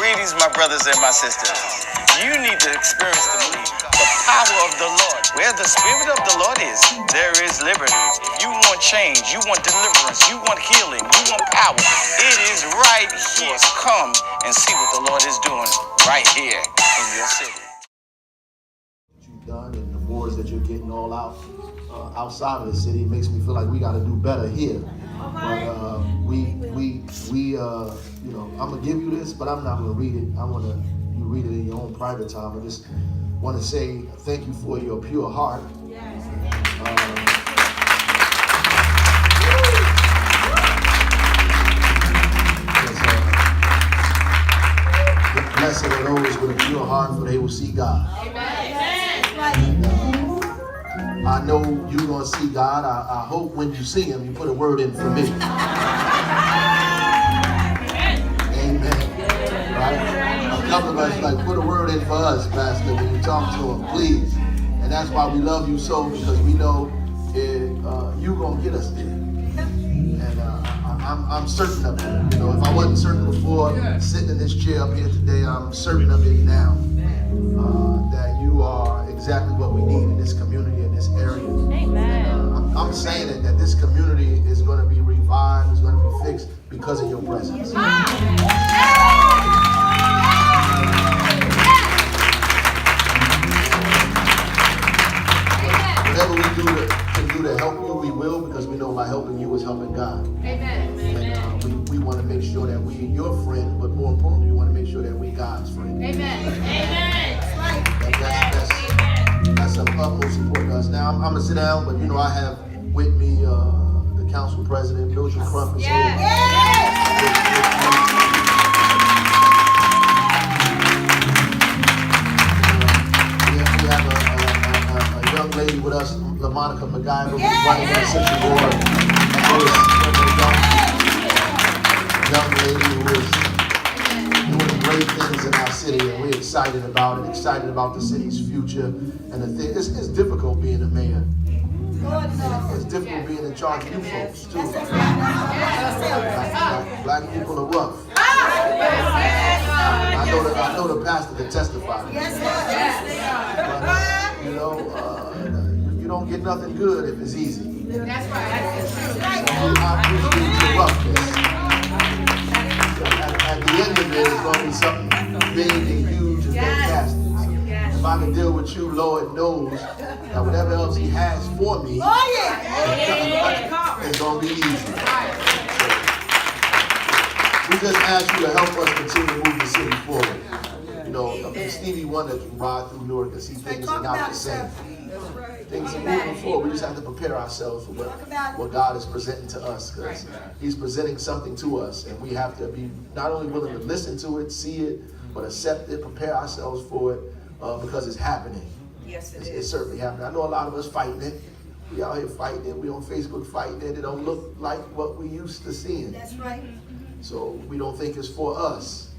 Greetings, my brothers and my sisters. You need to experience the power of the Lord. Where the Spirit of the Lord is, there is liberty. If you want change, you want deliverance, you want healing, you want power, it is right here. Come and see what the Lord is doing right here in your city. You've done and the wars that you're getting all out outside of the city, it makes me feel like we got to do better here. But you know, I'm gonna give you this, but I'm not gonna read it. I want you read it in your own private time. I just want to say thank you for your pure heart. Blessed are those with a pure heart, for they will see God. And, I know you're going to see God. I hope when you see him, you put a word in for me. Amen. Right? A couple of us like, put a word in for us, Pastor, when you talk to him, please. And that's why we love you so, because we know you're going to get us there. And I'm certain of it. You know, if I wasn't certain before sitting in this chair up here today, I'm certain of it now. That you are exactly what we need in this community, in this area. Amen. And, I'm saying it, that this community is going to be revived, is going to be fixed because of your presence. Whatever we can do to help you, we will, because we know by helping you is helping God. Amen. And we want to make sure that we're your friend, but more importantly, we want to make sure that we're God's friend. Amen. Amen. That's of utmost importance to us. Now, I'm going to sit down, but you know, I have with me the council president, Mildred Crump, is here. We have a young lady with us, LaMonica McGuire, who's running the Central Board. Young lady who is doing great things in our city, and we're excited about it, excited about the city's future. And the thing, it's difficult being a mayor. It's difficult being in charge of you folks, too. Black people are rough. I know the pastor can testify to that. But, you know, you don't get nothing good if it's easy. That's right. I appreciate your roughness. At the end of it, it's going to be something big and huge and fantastic. If I can deal with you, Lord knows that whatever else he has for me, it's going to be easy. We just ask you to help us continue to move the city forward. You know, Stevie Wonder can ride through Newark and see things are not the same. Things are moving forward. We just have to prepare ourselves for what God is presenting to us, because he's presenting something to us, and we have to be not only willing to listen to it, see it, but accept it, prepare ourselves for it, because it's happening. Yes, it's certainly happening. I know a lot of us fighting it. We out here fighting it. We on Facebook fighting it. It don't look like what we used to seeing. That's right. So we don't think it's for us.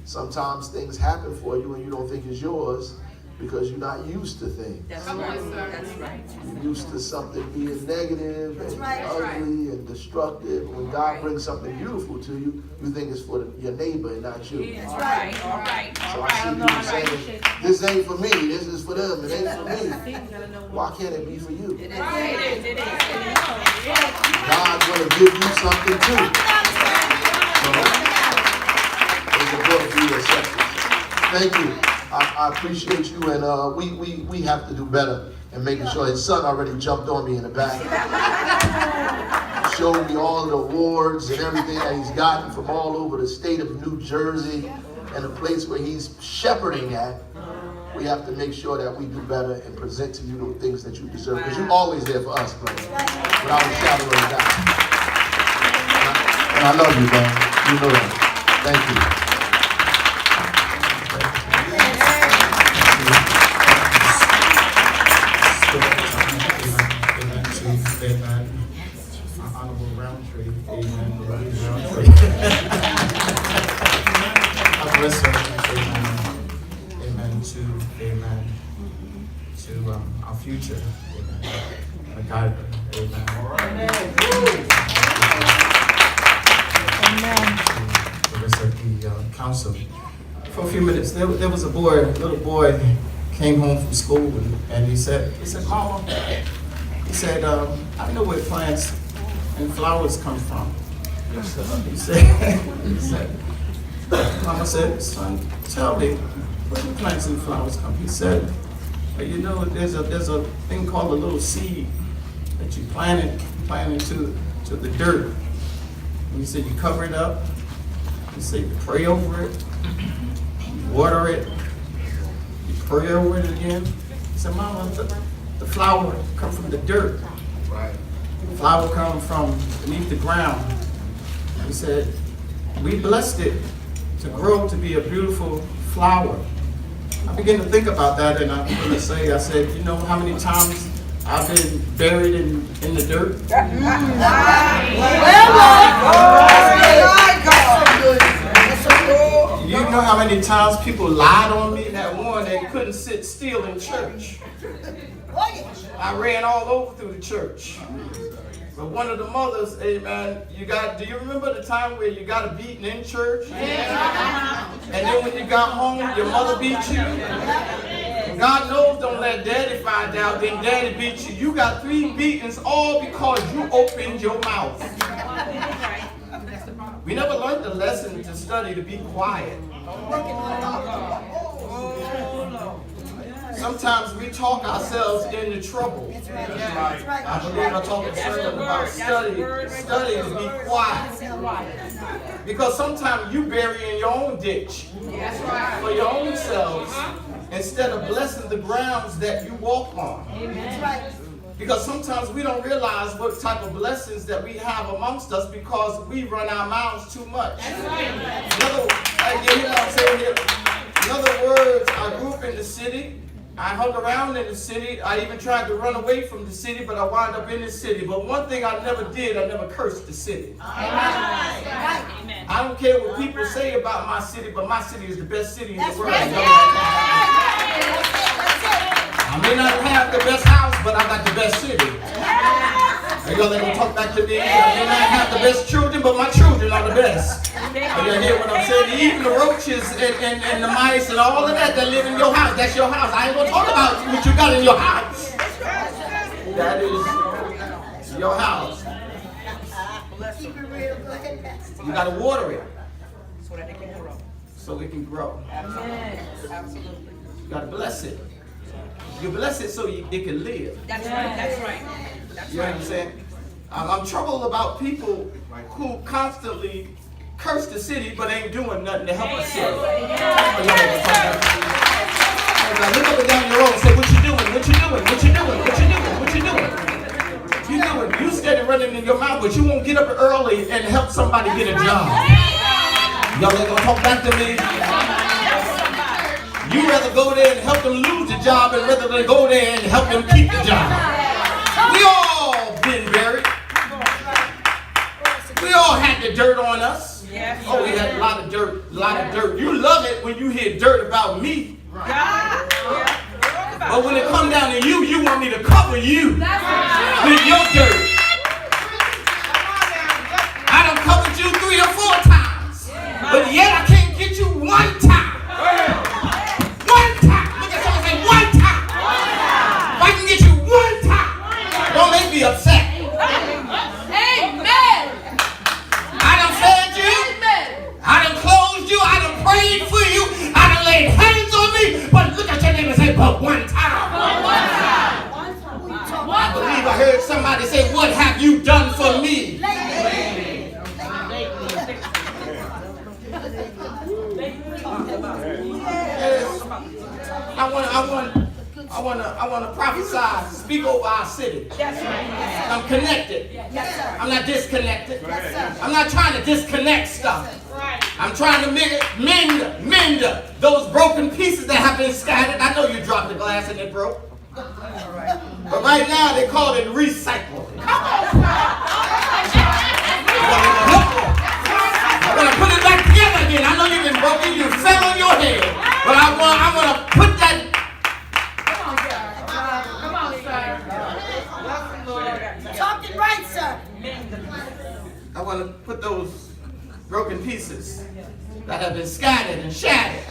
Sometimes things happen for you and you don't think it's yours, because you're not used to things. That's right. That's right. You're used to something being negative and ugly and destructive. When God brings something beautiful to you, you think it's for your neighbor and not you. That's right. All right. So I see people saying, this ain't for me, this is for them, it ain't for me. Why can't it be for you? It is. God's going to give you something too. So it's important for you to accept it. Thank you. I appreciate you, and we have to do better in making sure. His son already jumped on me in the back, showed me all the awards and everything that he's gotten from all over the state of New Jersey and the place where he's shepherding at. We have to make sure that we do better and present to you the things that you deserve, because you're always there for us, brother, without a shadow of a doubt. And I love you, man. You know that. Thank you. Our future, amen. A guide, amen. Amen. The rest of the council, for a few minutes. There was a little boy came home from school and he said, Mama, he said, I know where plants and flowers come from. He said, Mama said, son, tell me, where do plants and flowers come? He said, you know, there's a thing called a little seed that you plant into the dirt. And he said, you cover it up. He said, you pray over it, you water it, you pray over it again. He said, Mama, the flower come from the dirt. Right. The flower come from beneath the ground. He said, we blessed it to grow to be a beautiful flower. I began to think about that, and I'm going to say, I said, you know how many times I've been buried in the dirt? You know how many times people lied on me that one they couldn't sit still in church. I ran all over through the church. But one of the mothers, amen, do you remember the time where you got a beating in church? And then when you got home, your mother beat you? And God knows, don't let daddy find out, then daddy beat you. You got 3 beatings all because you opened your mouth. We never learned the lesson to study to be quiet. Sometimes we talk ourselves into trouble. I believe I talked a sermon about study to be quiet. Because sometimes you bury in your own ditch for your own selves instead of blessing the grounds that you walk on. Because sometimes we don't realize what type of blessings that we have amongst us because we run our mouths too much. In other words, I grew up in the city. I hung around in the city. I even tried to run away from the city, but I wound up in the city. But one thing I never did, I never cursed the city. I don't care what people say about my city, but my city is the best city in the world. I may not have the best house, but I got the best city. Y'all ain't gonna talk back to me. I may not have the best children, but my children are the best. You hear what I'm saying? Even the roaches and the mice and all of that live in your house. That's your house. I ain't gonna talk about what you got in your house. That is your house. You gotta water it so that it can grow. So it can grow. Absolutely. You gotta bless it. You bless it so it can live. That's right. That's right. You know what I'm saying? I'm troubled about people who constantly curse the city but ain't doing nothing to help the city. Look up and down your road and say, what you doing? What you doing? What you doing? What you doing? What you doing? You steady running in your mouth, but you won't get up early and help somebody get a job. Y'all ain't gonna talk back to me. You rather go there and help them lose the job and rather than go there and help them keep the job. We all been buried. We all had the dirt on us. Oh, we had a lot of dirt, You love it when you hear dirt about me. But when it comes down to you, you want me to cover you with your dirt. I done covered you 3 or 4 times, but yet I can't get you 1 time. One time. Look at someone say 1 time. If I can get you 1 time, don't make me upset. Amen. I done fed you. I done clothed you. I done prayed for you. I done laid hands on me. But look at your neighbor and say, but 1 time. I believe I heard somebody say, what have you done for me? I want to prophesy, speak over our city. I'm connected. I'm not disconnected. I'm not trying to disconnect stuff. I'm trying to mend those broken pieces that have been scattered. I know you dropped the glass and it broke. But right now they call it recycle. I want to put it back together again. I know you've been broken, you fell on your head. But I want to put that. Come on, sir. Talking right, sir. I want to put those broken pieces that have been scattered and shattered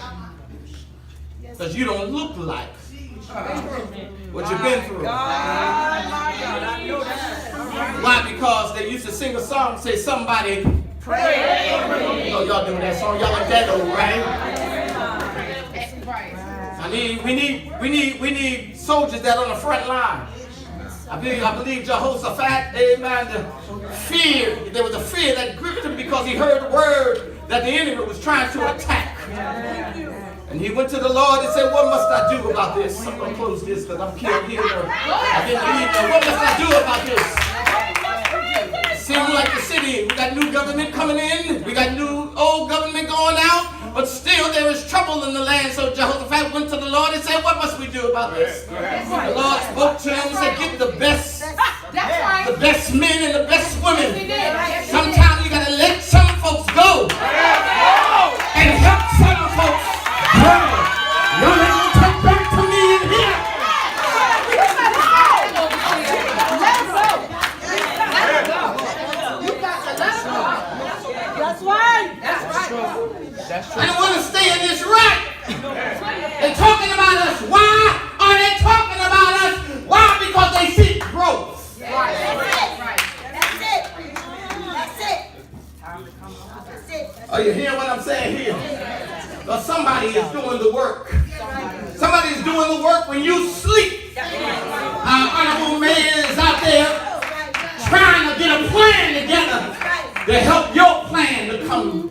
because you don't look like what you've been through. Why? Because they used to sing a song, say somebody pray. Oh, y'all doing that song? Y'all like that old, right? We need soldiers that are on the front line. I believe Jehoshaphat, amen, there was a fear that gripped him because he heard the word that the enemy was trying to attack. And he went to the Lord and said, what must I do about this? I'm going to close this because I'm killed here. I didn't leave. What must I do about this? It seems like the city, we got new government coming in. We got new old government going out. But still there is trouble in the land. So Jehoshaphat went to the Lord and said, what must we do about this? The Lord spoke to him and said, get the best men and the best women. Sometimes you got to let some folks go and help some folks grow. Y'all ain't gonna talk back to me in here. I don't want to stay in this rut. They're talking about us. Why are they talking about us? Why? Because they see growth. That's it. Are you hearing what I'm saying here? Because somebody is doing the work. Somebody is doing the work when you sleep. Our honorable man is out there trying to get a plan together to help your plan to come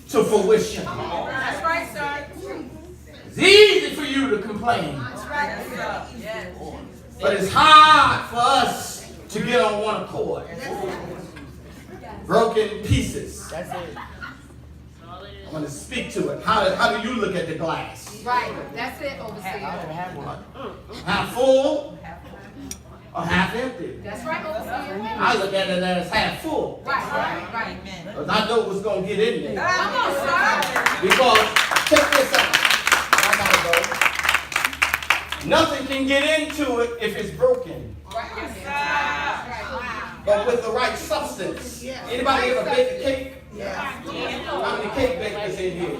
to fruition. That's right, sir. It's easy for you to complain, That's right. but it's hard for us to get on one accord. Broken pieces. That's it. I want to speak to it. How do you look at the glass? Right. That's it, overseer. Half full or half empty? That's right, overseer. I look at it as half full. Right. Because I know what's going to get in there. Come on, sir. Because, check this out. I gotta go. Nothing can get into it if it's broken. But with the right substance. Anybody ever bake a cake? How many cake bakers in here?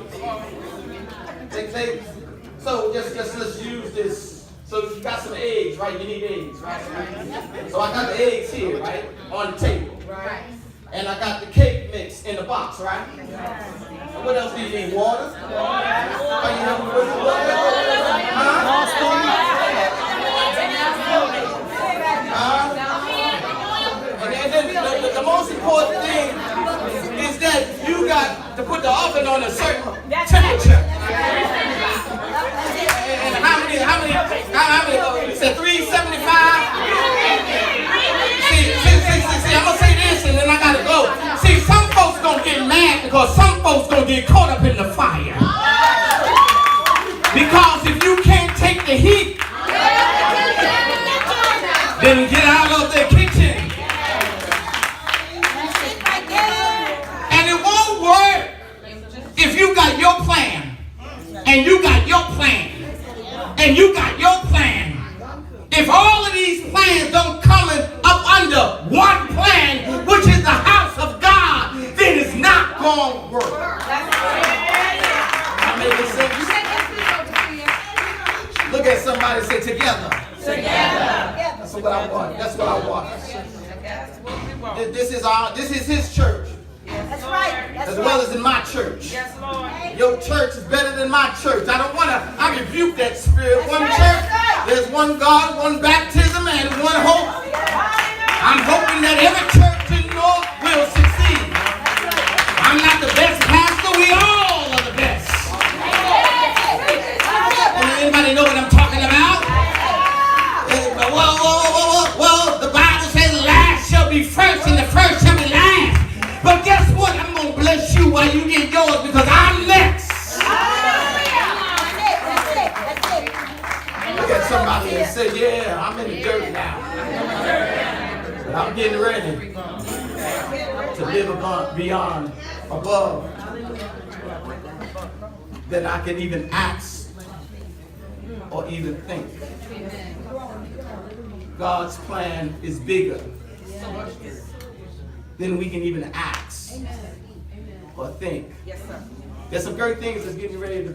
So just let's use this. So you got some eggs, right? You need eggs, right? So I got the eggs here, right? On the table. Right. And I got the cake mix in the box, right? And what else do you need? Water? Are you having water? And then the most important thing is that you got to put the oven on a certain temperature. And how many? You said 375? See, I'm gonna say this and then I gotta go. See, some folks gonna get mad because some folks gonna get caught up in the fire. Because if you can't take the heat, then get out of the kitchen. And it won't work if you got your plan, and you got your plan, and you got your plan. If all of these plans don't come up under one plan, which is the house of God, then it's not going to work. I make it sense? Look at somebody and say together. That's what I want. That's what I want. This is his church. That's right. As well as in my church. Yes, Lord. Your church is better than my church. I rebuke that spirit. One church, there's one God, one baptism, and one hope. I'm hoping that every church in North will succeed. I'm not the best pastor, we all are the best. Anybody know what I'm talking about? Well, the Bible says last shall be first and the first shall be last. But guess what? I'm going to bless you while you get yours because I'm next. Look at somebody and say, yeah, I'm in the dirt now. But I'm getting ready to live above than I can even ask or even think. God's plan is bigger than we can even ask or think. There's some great things that's getting ready to